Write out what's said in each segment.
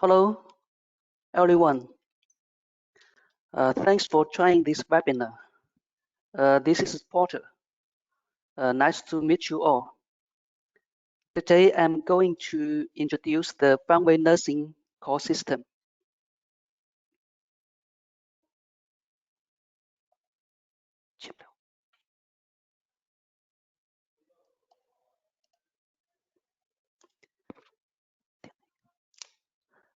Hello, everyone. Thanks for trying this webinar. This is Porter. Nice to meet you all. Today, I'm going to introduce the Fanvil nursing call system.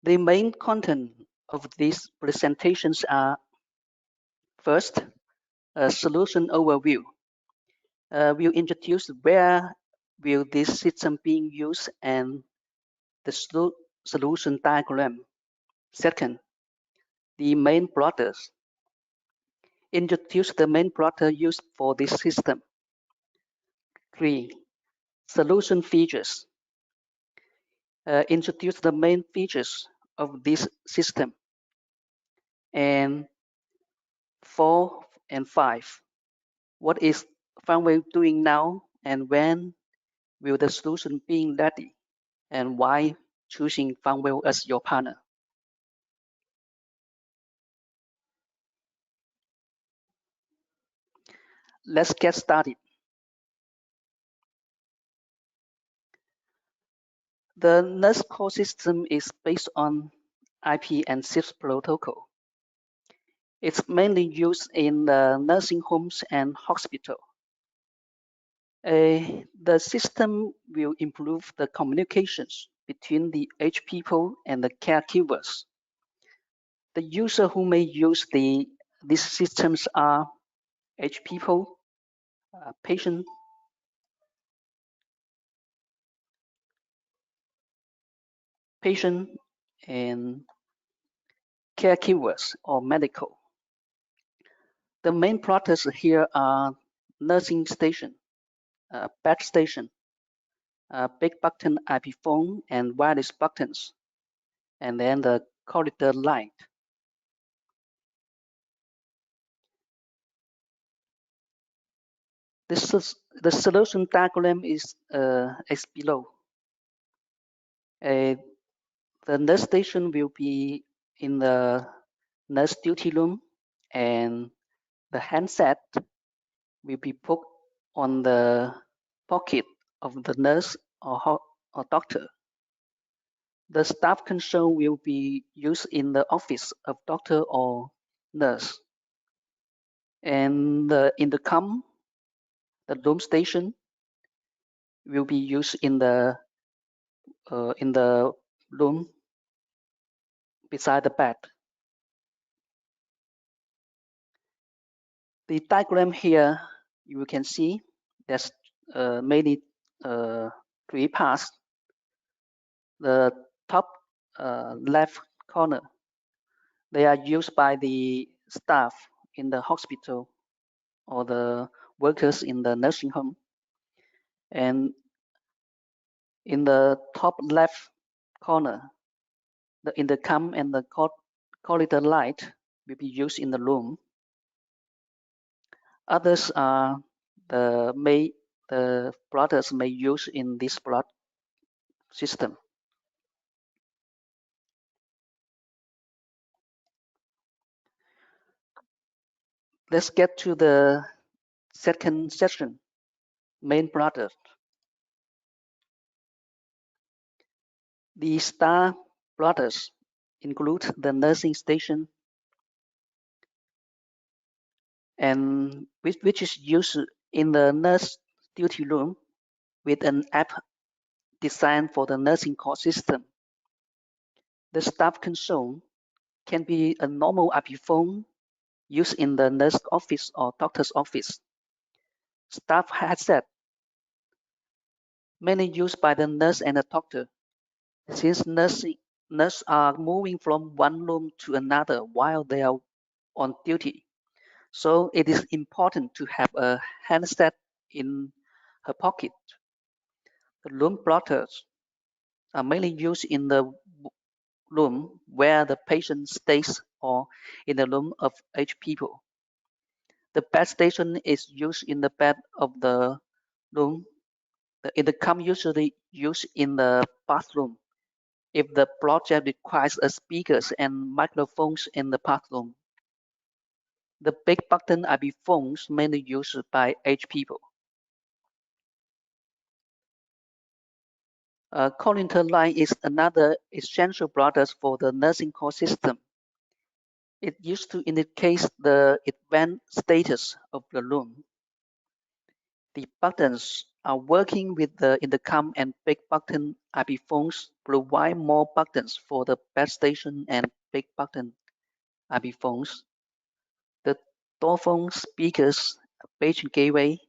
The main content of these presentations are: first, a solution overview. We'll introduce where will this system being used and the solution diagram. Second, the main products. Introduce the main product used for this system. 3. Solution features. Introduce the main features of this system. And 4 and 5. What is Fanvil doing now, and when will the solution be ready, and why choosing Fanvil as your partner? Let's get started. The nurse call system is based on IP and SIP protocol. It's mainly used in the nursing homes and hospital. The system will improve the communications between the H people and the caregivers. The user who may use these systems are H people, patient, and caregivers or medical. The main products here are nursing station, bed station, big button IP phone and wireless buttons, and then the corridor light. The solution diagram is below. The nurse station will be in the nurse duty room, and the handset will be put on the pocket of the nurse or doctor. The staff console will be used in the office of doctor or nurse. And the intercom, the room station, will be used in the room beside the bed. The diagram here, you can see there's mainly 3 parts. The top left corner, they are used by the staff in the hospital or the workers in the nursing home. And in the top left corner, the intercom and the corridor light will be used in the room. Others are the products may use in this product system. Let's get to the second section, main product. The star products include the nursing station, and which is used in the nurse duty room with an app designed for the nursing call system. The staff console can be a normal IP phone used in the nurse office or doctor's office. Staff headset, mainly used by the nurse and the doctor, since nurses are moving from one room to another while they are on duty. So it is important to have a handset in her pocket. The room blotters are mainly used in the room where the patient stays or in the room of H people. The bed station is used in the bed of the room. The intercom usually used in the bathroom if the project requires a speakers and microphones in the bathroom. The big button IP phones mainly used by aged people. Call line is another essential product for the nursing call system. It used to indicate the event status of the room. The buttons are working with the intercom, and big button IP phones provide more buttons for the base station and big button IP phones. The door phone speakers page gateway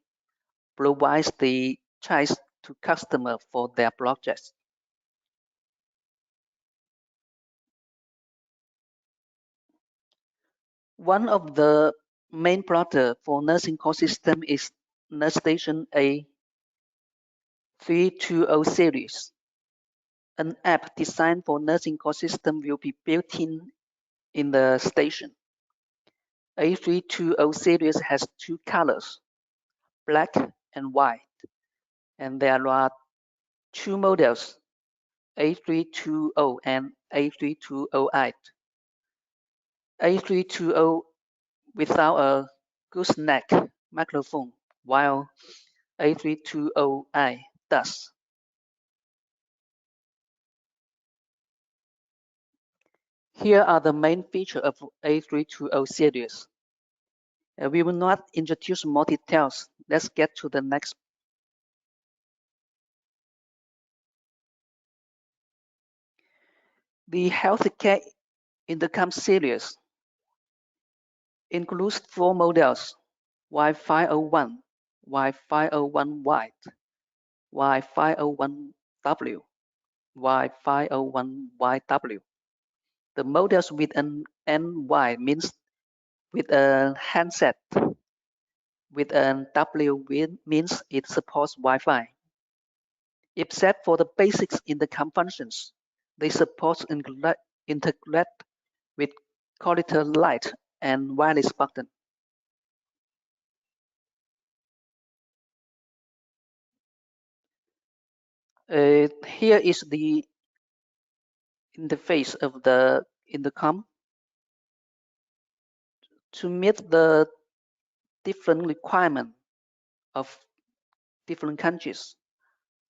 provides the choice to customer for their projects. One of the main products for nursing call system is Nurse Station A320 series. An app designed for nursing call system will be built in the station. A320 series has two colors, black and white, and there are two models, A320 and A320i. A320 without a gooseneck microphone, while A320i does. Here are the main features of A320 series. We will not introduce more details. Let's get to the next. The healthcare intercom series includes four models: Y501, Y501 White, Y501W, Y501YW. The models with an NY means with a handset. With an W means it supports Wi-Fi. Except for the basics intercom functions, they support integrate with corridor light and wireless button. Here is the interface of the intercom. To meet the different requirements of different countries,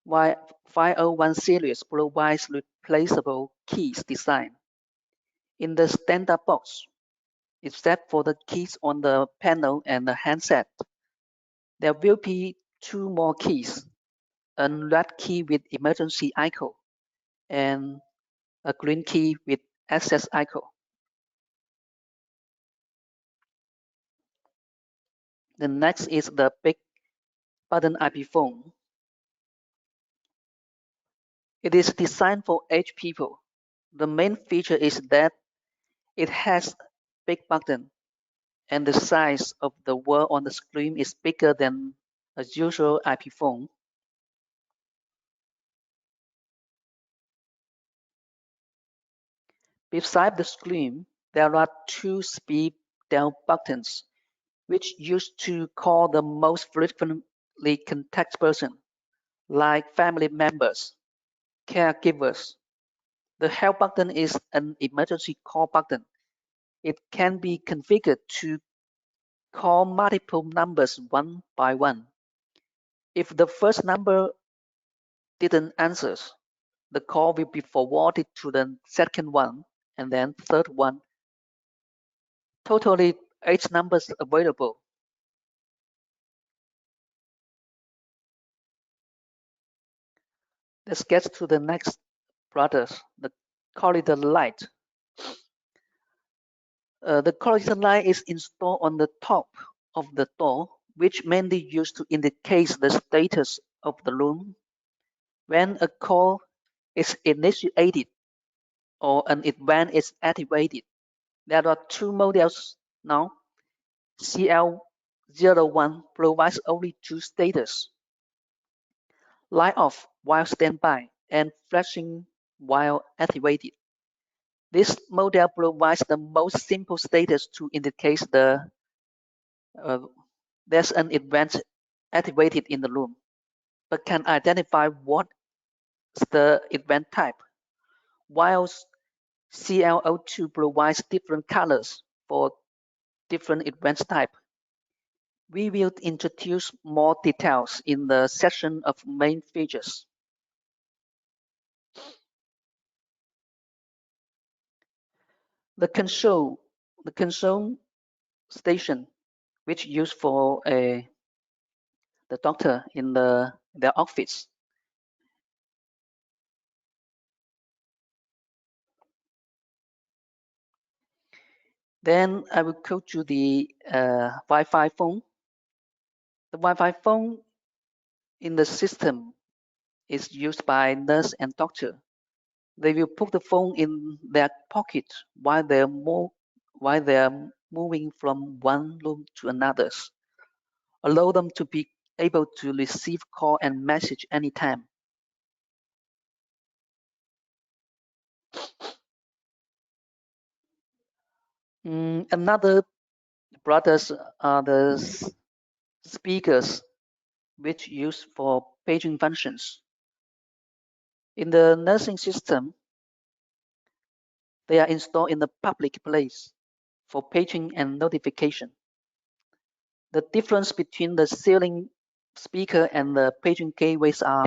Y501 series provides replaceable keys design. In the standard box, except for the keys on the panel and the handset, there will be two more keys, a red key with emergency icon and a green key with access icon. The next is the big button IP phone. It is designed for aged people. The main feature is that it has big button and the size of the word on the screen is bigger than a usual IP phone. Beside the screen, there are two speed down buttons, which used to call the most frequently contact person, like family members, caregivers. The help button is an emergency call button. It can be configured to call multiple numbers one by one. If the first number didn't answer, the call will be forwarded to the second one and then third one. Totally 8 numbers available. Let's get to the next product, the corridor light. The corridor light is installed on the top of the door, which mainly used to indicate the status of the room. When a call is initiated or an event is activated, there are two models now. CL01 provides only two status: light off while standby and flashing while activated. This model provides the most simple status to indicate uh, there's an event activated in the room, but can identify what's the event type. while ClO2 provides different colors for different event type. We will introduce more details in the section of main features. The console station, which used for the doctor in their office. Then I will go to the Wi-Fi phone. The Wi-Fi phone in the system is used by nurse and doctor. They will put the phone in their pocket while they're moving from one room to another. Allow them to be able to receive call and message anytime. Another products are the speakers, which used for paging functions. In the nursing system, they are installed in the public place for paging and notification. The difference between the ceiling speaker and the paging gateways are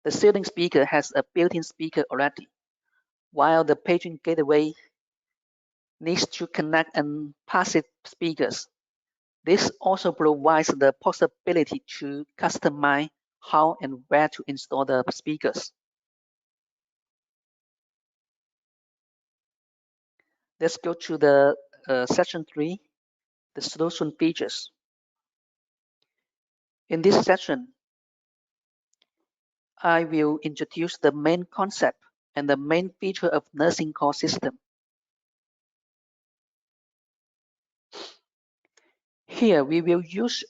the ceiling speaker has a built-in speaker already, while the paging gateway needs to connect and passive speakers. This also provides the possibility to customize how and where to install the speakers. Let's go to the section 3, the solution features. In this section, I will introduce the main concept and the main feature of nursing call system. Here, we will use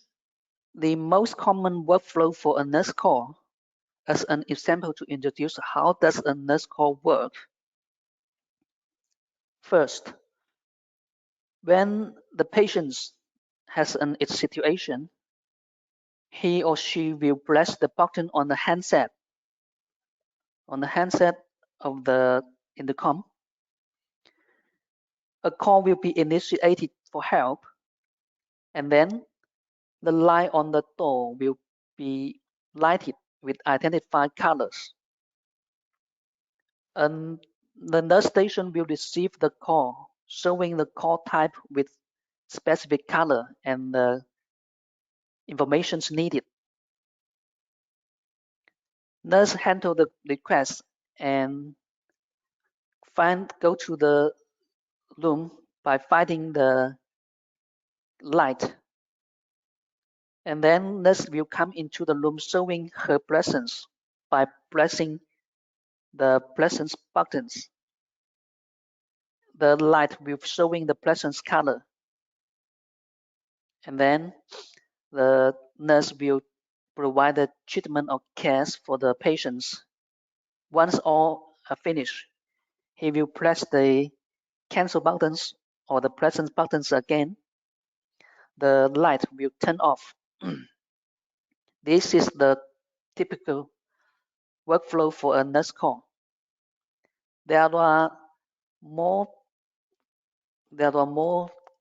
the most common workflow for a nurse call as an example to introduce how does a nurse call work. First, when the patient has an situation, he or she will press the button on the handset of the intercom. A call will be initiated for help, and then the light on the door will be lighted with identified colors. And the nurse station will receive the call, showing the call type with specific color and the information needed. Nurse handle the request and go to the room by finding the light. And then nurse will come into the room showing her presence by pressing the presence buttons. The light will showing the presence color. And then the nurse will provide the treatment or care for the patients. Once all are finished, he will press the cancel buttons or the presence buttons again. The light will turn off. This is the typical workflow for a nurse call. There are more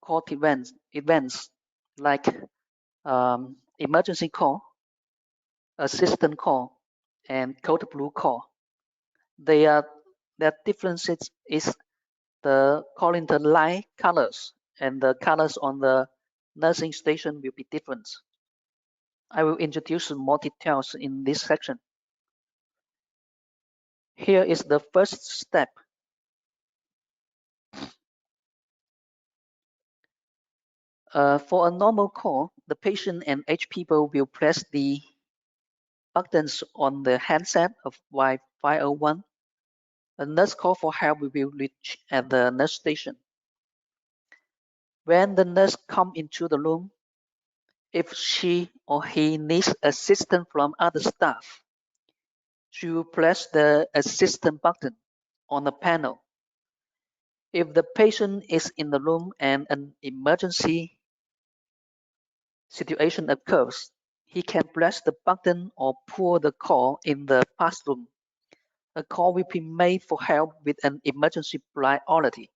call events like emergency call, assistant call, and code blue call. Their differences is the calling the light colors and the colors on the nursing station will be different. I will introduce more details in this section. Here is the first step. For a normal call, the patient and H people will press the buttons on the handset of Y501. A nurse call for help will reach at the nurse station. When the nurse comes into the room, if she or he needs assistance from other staff, she will press the assistant button on the panel. If the patient is in the room and an emergency situation occurs, he can press the button or pull the call in the pass room. a call will be made for help with an emergency priority.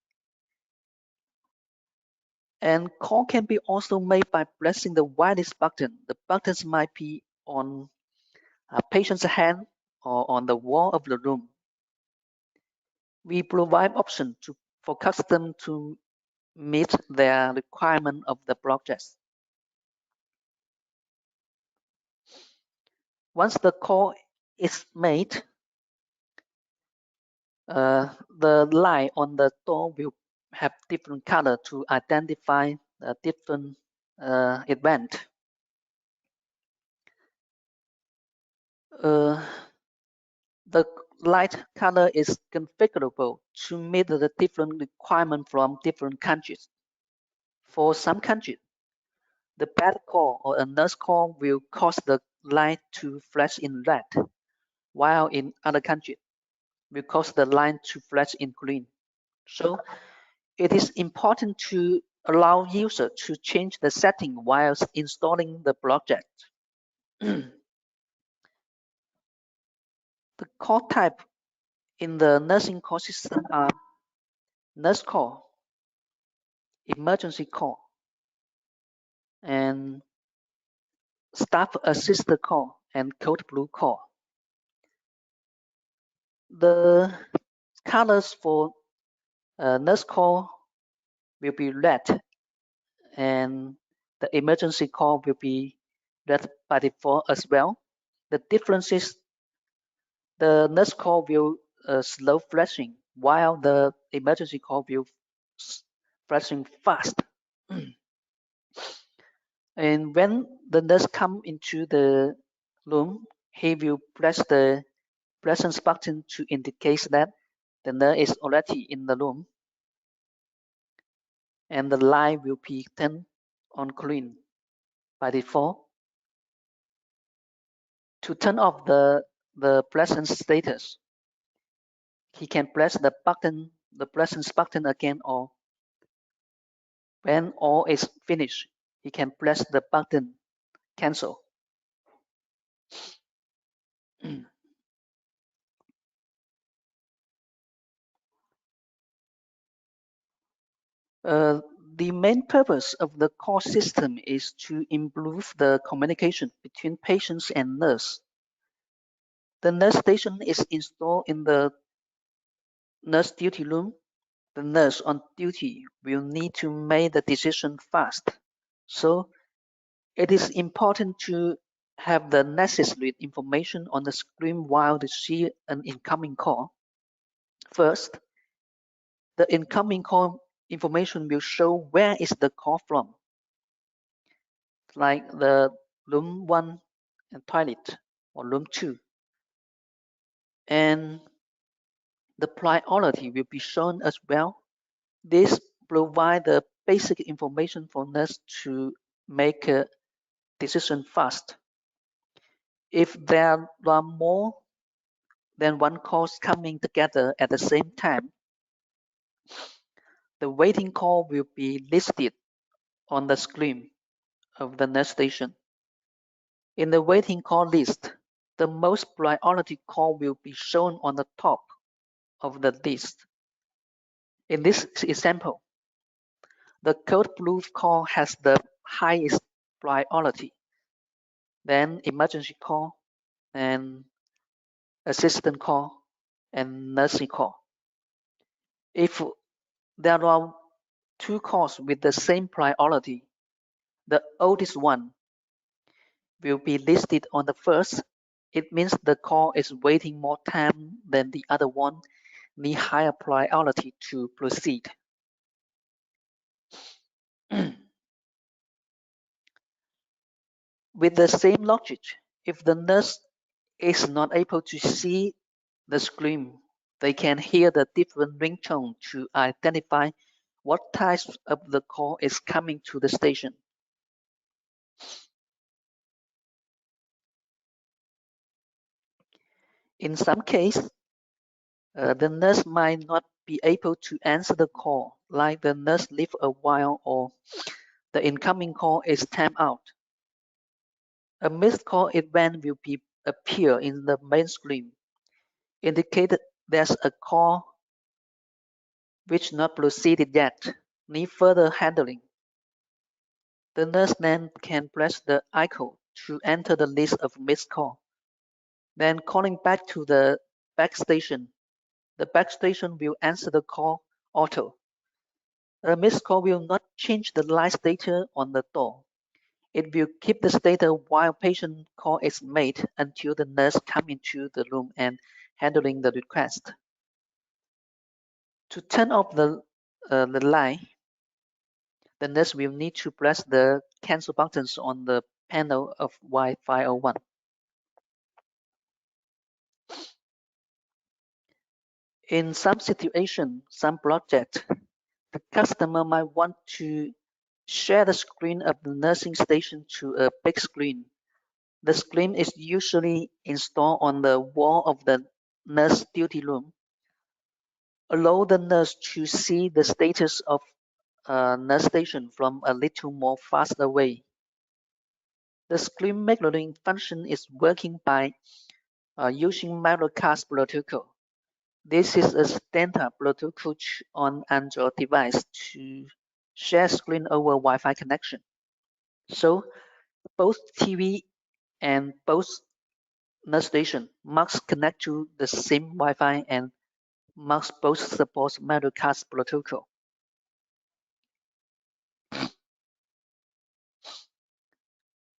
And call can be also made by pressing the wireless button. The buttons might be on a patient's hand or on the wall of the room. We provide options for customers to meet their requirement of the project. Once the call is made, the light on the door will have different color to identify a different event. The light color is configurable to meet the different requirements from different countries. For some countries, the bed call or a nurse call will cause the light to flash in red, while in other countries, will cause the light to flash in green. So it is important to allow users to change the setting while installing the project. The call type in the nursing call system are nurse call, emergency call, and staff assisted call, and code blue call. The colors for nurse call will be red, and the emergency call will be red by default as well. The difference is the nurse call will slow flashing, while the emergency call will flashing fast. And when the nurse come into the room, he will press the presence button to indicate that the nurse is already in the room, and the light will be turned on green by default. To turn off the presence status, he can press the presence button again, or when all is finished, he can press the button cancel. The main purpose of the call system is to improve the communication between patients and nurse. The nurse station is installed in the nurse duty room. The nurse on duty will need to make the decision fast. So it is important to have the necessary information on the screen while they see an incoming call. First, the incoming call information will show where is the call from, like the room 1 and toilet, or room 2. And the priority will be shown as well. This provides the basic information for nurse to make a decision fast. If there are more than one call coming together at the same time, the waiting call will be listed on the screen of the nurse station. In the waiting call list, the most priority call will be shown on the top of the list. In this example, the code blue call has the highest priority, then emergency call, and assistant call, and nursing call. If there are two calls with the same priority, the oldest one will be listed on the first. It means the call is waiting more time than the other one, need higher priority to proceed. With the same logic, if the nurse is not able to see the screen, they can hear the different ringtone to identify what type of the call is coming to the station. In some cases, the nurse might not be able to answer the call, like the nurse leave a while or the incoming call is timed out. A missed call event will appear in the main screen. indicate there's a call which not proceeded yet, need further handling. The nurse then can press the icon to enter the list of missed call. Then calling back to the backstation. The backstation will answer the call auto. A missed call will not change the line data on the door. It will keep the data while patient call is made until the nurse comes into the room and handling the request. To turn off the line, the nurse will need to press the cancel buttons on the panel of Wi-Fi 01. In some situations, some projects, the customer might want to share the screen of the nursing station to a big screen. The screen is usually installed on the wall of the nurse duty room. Allow the nurse to see the status of a nurse station from a little more fast away. The screen mirroring function is working by using mirrorcast protocol. This is a standard protocol on Android device to share screen over Wi-Fi connection. So both TV and both nurse station must connect to the same Wi-Fi and must both support mirrorcast protocol.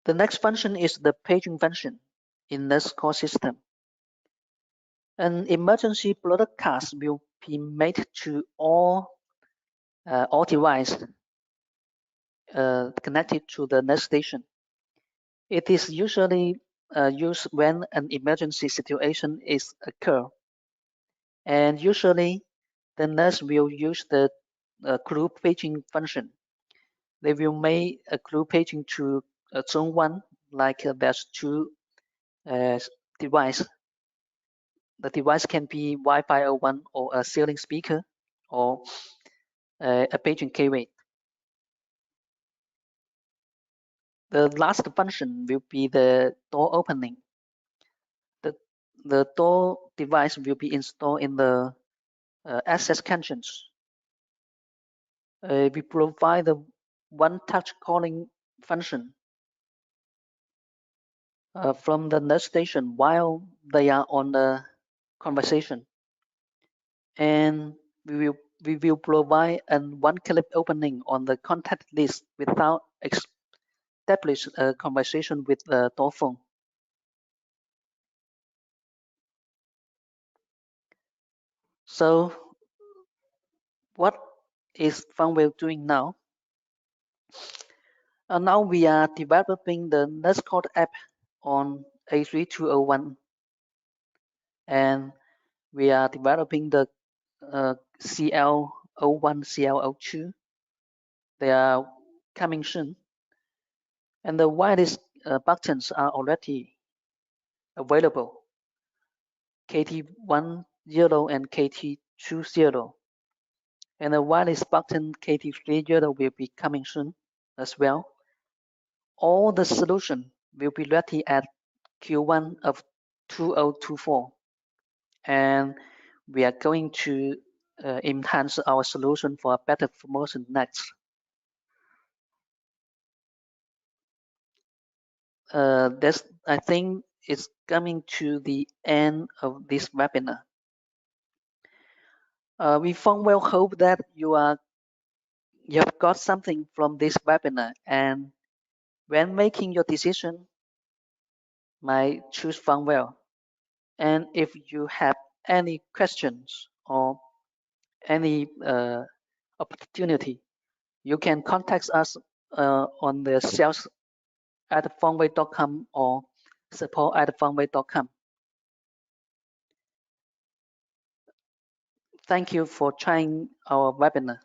The next function is the paging function in nurse call system. An emergency broadcast will be made to all devices connected to the nurse station. It is usually used when an emergency situation is occur, and usually the nurse will use the group paging function. They will make a group paging to zone 1, like there's two devices. The device can be Wi-Fi 01 or a ceiling speaker or a paging gateway. The last function will be the door opening. The door device will be installed in the access connections. We provide the one-touch calling function from the nurse station while they are on the conversation. And we will provide a one-click opening on the contact list without establish a conversation with the door phone. So what is Fanvil doing now? Now we are developing the nurse call app on A3201, and we are developing the CL01, CL02. They are coming soon, and the wireless buttons are already available. KT10 and KT20, and the wireless button KT30 will be coming soon as well. All the solution will be ready at Q1 of 2024, and we are going to enhance our solution for a better promotion next. I think it's coming to the end of this webinar. We well hope that you have got something from this webinar, and when making your decision, might choose well. And if you have any questions or any opportunity, you can contact us on the sales@fanvil.com or support@fanvil.com. Thank you for trying our webinar.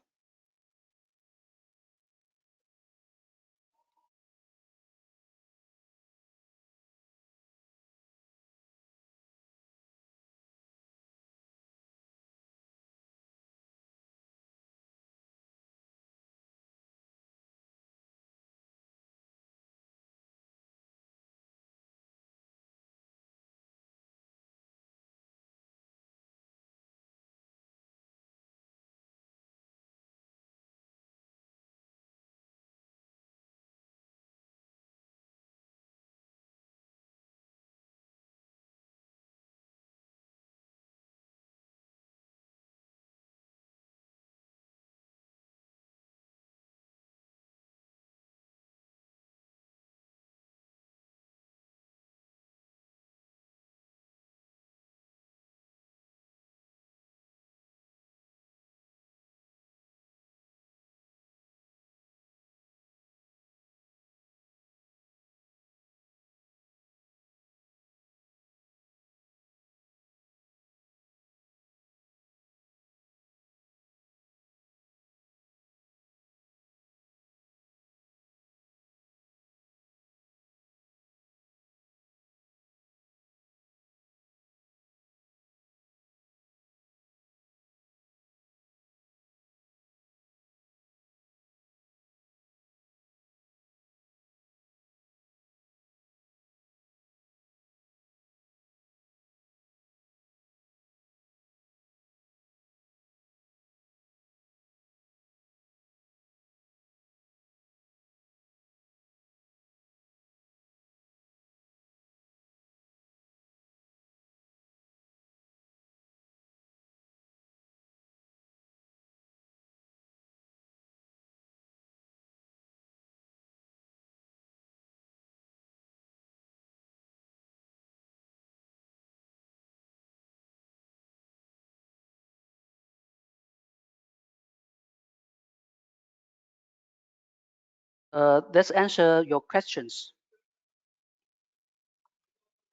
Let's answer your questions.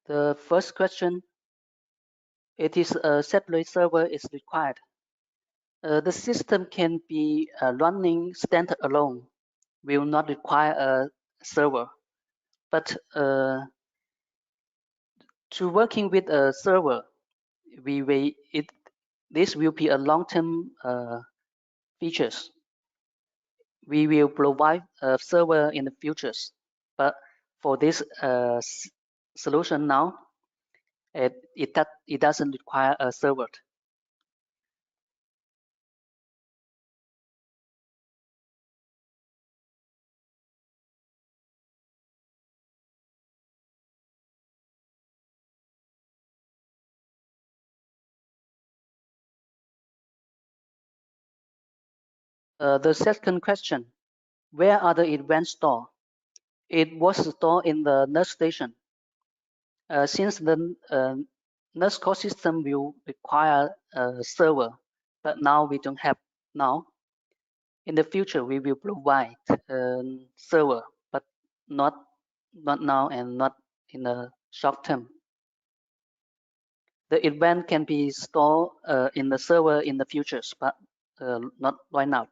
The first question, it is a separate server is required. The system can be running standalone, will not require a server. But to working with a server, this will be a long-term features. We will provide a server in the futures, but for this solution now, it doesn't require a server. The second question, where are the events stored? It was stored in the nurse station. Since the nurse call system will require a server, but now we don't have now. In the future, we will provide a server, but not now and not in the short term. The event can be stored in the server in the futures, but not right now.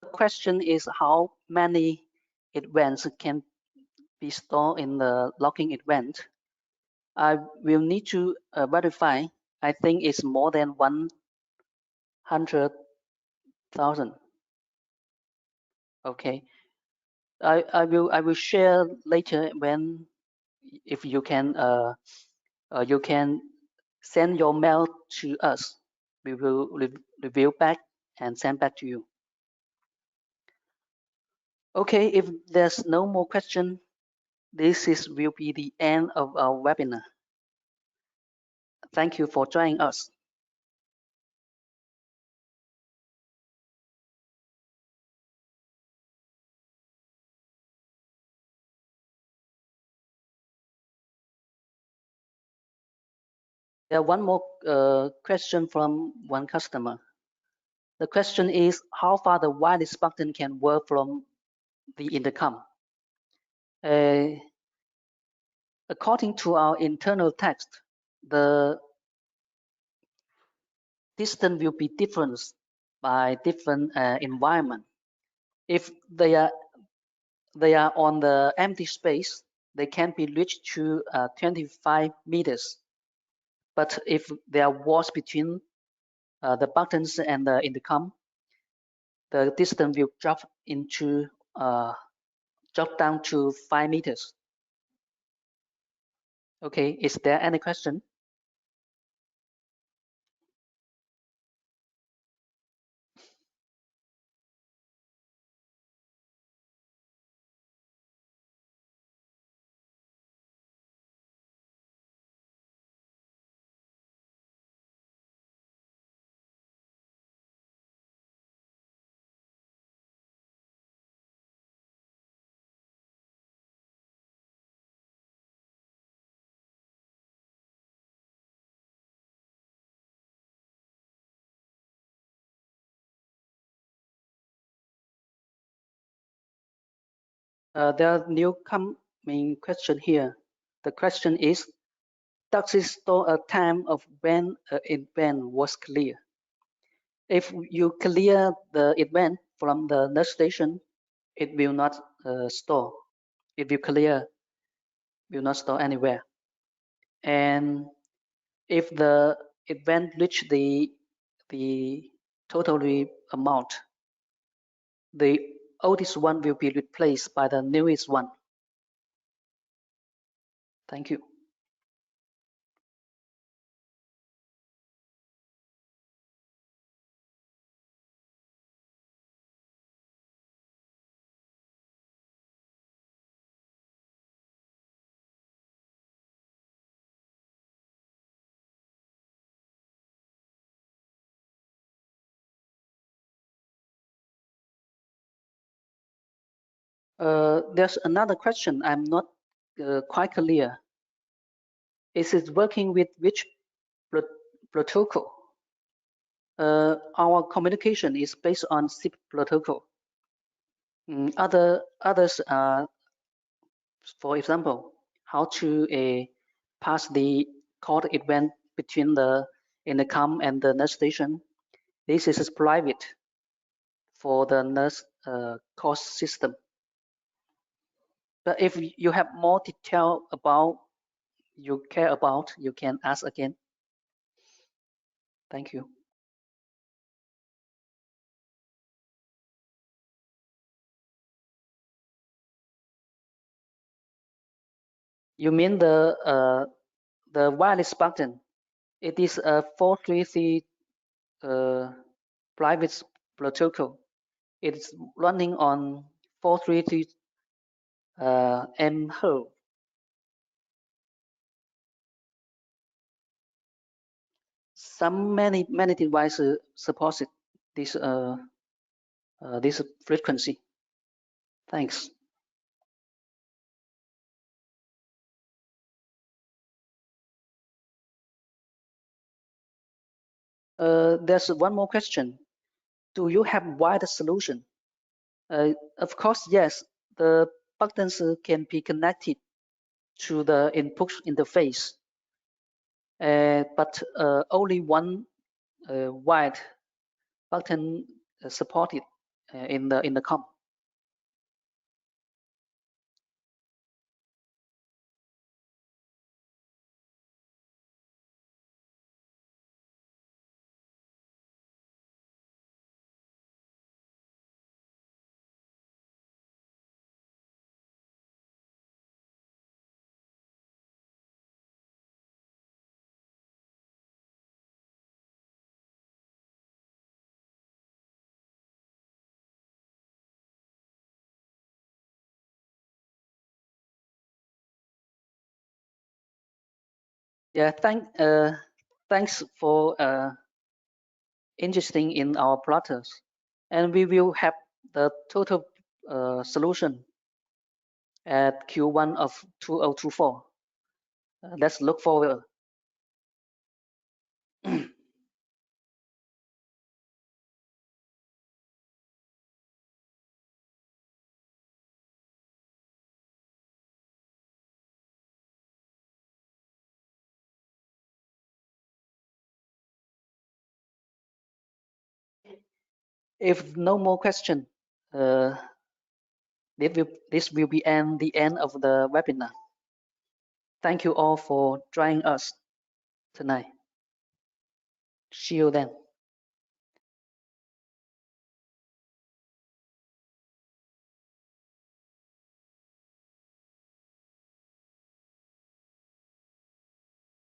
The question is how many events can be stored in the logging event. I will need to verify. I think it's more than 100,000. Okay. I will share later when if you can send your mail to us. We will review back and send back to you. Okay, if there's no more question, will be the end of our webinar. Thank you for joining us. There one more question from one customer. The question is how far the wireless button can work from the intercom. According to our internal text, the distance will be different by different environment. If they are on the empty space, they can be reached to 25 meters. But if there are walls between the buttons and the intercom, the distance will drop down to 5 meters. Okay, is there any question? There are new coming question here. The question is, does it store a time of when an event was clear? If you clear the event from the nurse station, it will not store. It will not store anywhere. And if the event reach the total amount, the oldest one will be replaced by the newest one. Thank you. There's another question I'm not quite clear. Is it working with which protocol? Our communication is based on SIP protocol. Others are, for example, how to pass the call event between the intercom and the nurse station. This is private for the nurse call system. But if you have more detail about you care about, you can ask again. Thank you. You mean the wireless button? It is a 433 private protocol. It's running on 433 MHz. Many devices support this this frequency. Thanks. There's one more question. Do you have wired solution? Of course, yes. The buttons can be connected to the input interface, but only one wired button supported in the COM. Yeah, thanks for interesting in our products, and we will have the total solution at Q1 of 2024. Let's look forward. If no more question, this will be the end of the webinar. Thank you all for joining us tonight. See you then.